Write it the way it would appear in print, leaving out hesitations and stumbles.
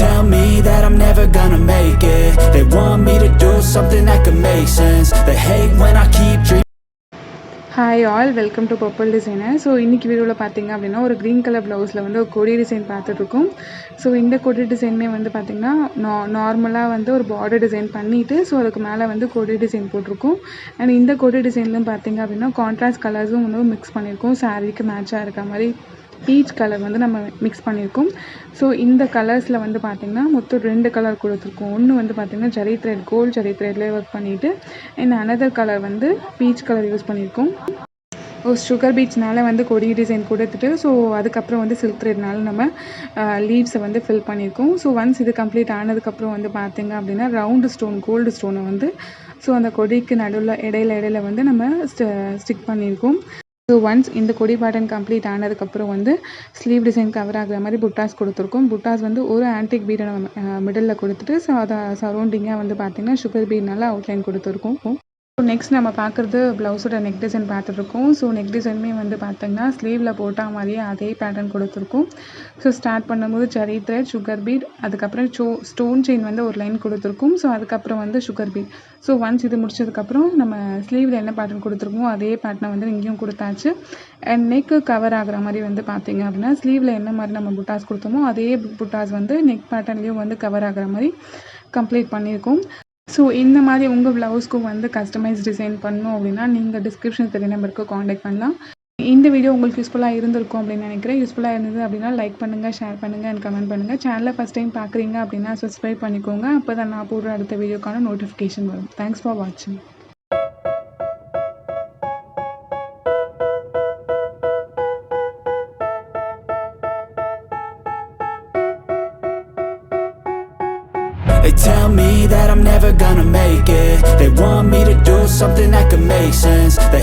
tell me that I'm never gonna make it. They want me to do something that could make sense. They hate when I keep dreaming. Hi all, welcome to purple designer. So இன்றைக்கி வீடியோவில் பார்த்தீங்க அப்படின்னா ஒரு green colour ப்ளவுஸில் வந்து ஒரு கொடி design பார்த்துட்ருக்கோம். ஸோ இந்த கொடி டிசைனுமே வந்து பார்த்திங்கன்னா நார்மலாக வந்து ஒரு பார்டர் டிசைன் பண்ணிவிட்டு ஸோ அதுக்கு மேலே வந்து கொடி டிசைன் போட்டிருக்கோம். அண்ட் இந்த கொடி டிசைன்லையும் பார்த்திங்க அப்படின்னா கான்ட்ராஸ்ட் கலர்ஸும் வந்து மிக்ஸ் பண்ணியிருக்கோம். சாரீக்கு மேட்சாக இருக்க மாதிரி பீச் கலர் வந்து நம்ம மிக்ஸ் பண்ணியிருக்கோம். ஸோ இந்த கலர்ஸில் வந்து பார்த்திங்கன்னா மொத்தம் 2 கலர் கொடுத்துருக்கோம். ஒன்று வந்து பார்த்திங்கன்னா ஜரி த்ரெட், கோல்டு ஜரி த்ரெட்லேயே ஒர்க் பண்ணிவிட்டு அண்ட் அனதர் கலர் வந்து பீச் கலர் யூஸ் பண்ணியிருக்கோம். சுகர் பீச்னால வந்து கொடி டிசைன் கொடுத்துட்டு ஸோ அதுக்கப்புறம் வந்து சில்க் த்ரெட்னால நம்ம லீவ்ஸை வந்து ஃபில் பண்ணியிருக்கோம். ஸோ ஒன்ஸ் இது கம்ப்ளீட் ஆனதுக்கப்புறம் வந்து பார்த்திங்க அப்படின்னா ரவுண்டு ஸ்டோன், கோல்டு ஸ்டோனை வந்து ஸோ அந்த கொடிக்கு நடுவில் இடையில வந்து நம்ம ஸ்டிக் பண்ணியிருக்கோம். ஸோ ஒன்ஸ் இந்த கொடி பேட்டர்ன் கம்ப்ளீட் ஆனதுக்கப்புறம் வந்து ஸ்லீவ் டிசைன் கவர் ஆகிற மாதிரி புட்டாஸ் கொடுத்துருக்கோம். புட்டாஸ் வந்து ஒரு ஆன்டிக் பீடை நம்ம மிடில் கொடுத்துட்டு ஸோ அதை சரௌண்டிங்காக வந்து பார்த்திங்கன்னா சுகர் பீட்னால அவுட்லைன் கொடுத்துருக்கோம். ஸோ நெக்ஸ்ட் நம்ம பார்க்குறது ப்ளவுஸோட நெக் டிசைன் பார்த்துட்ருக்கோம். ஸோ நெக் டிசைனுமே வந்து பார்த்திங்கன்னா ஸ்லீவில் போட்டால் மாதிரியே அதே பேட்டர்ன் கொடுத்துருக்கோம். ஸோ ஸ்டார்ட் பண்ணும்போது ஜரி த்ரெட், சுகர் பீட், அதுக்கப்புறம் ஸ்டோன் செயின் வந்து ஒரு லைன் கொடுத்துருக்கோம். ஸோ அதுக்கப்புறம் வந்து சுகர் பீட். ஸோ ஒன்ஸ் இது முடிச்சதுக்கப்புறம் நம்ம ஸ்லீவில் என்ன பேட்டர்ன் கொடுத்துருக்கோம் அதே பேட்டர்னை வந்து இங்கேயும் கொடுத்தாச்சு. அண்ட் நெக்கு கவர் ஆகிற மாதிரி வந்து பார்த்திங்க அப்படின்னா ஸ்லீவில் என்ன மாதிரி நம்ம புட்டாஸ் கொடுத்தோமோ அதே புட்டாஸ் வந்து நெக் பேட்டர்ன்லேயும் வந்து கவர் ஆகிற மாதிரி கம்ப்ளீட் பண்ணியிருக்கோம். ஸோ இந்த மாதிரி உங்கள் ப்ளவுஸ்க்கும் வந்து கஸ்டமைஸ் டிசைன் பண்ணணும் அப்படின்னா நீங்கள் டிஸ்கிரிப்ஷன் தெரிய நம்பருக்கு காண்டாக்ட் பண்ணலாம். இந்த வீடியோ உங்களுக்கு யூஸ்ஃபுல்லாக இருந்திருக்கும் அப்படின்னு நினைக்கிறேன். யூஸ்ஃபுல்லாக இருந்தது அப்படின்னா லைக் பண்ணுங்கள், ஷேர் பண்ணுங்கள் அண்ட் கமெண்ட் பண்ணுங்கள். சேனலை ஃபஸ்ட் டைம் பார்க்குறீங்க அப்படின்னா சப்ஸ்கிரைப் பண்ணிக்கோங்க. அப்போ தான் நான் போடுற அடுத்த வீடியோக்கான நோட்டிஃபிகேஷன் வரும். தேங்க்ஸ் ஃபார் வாட்சிங். They tell me that I'm never gonna make it. They want me to do something that could make sense. They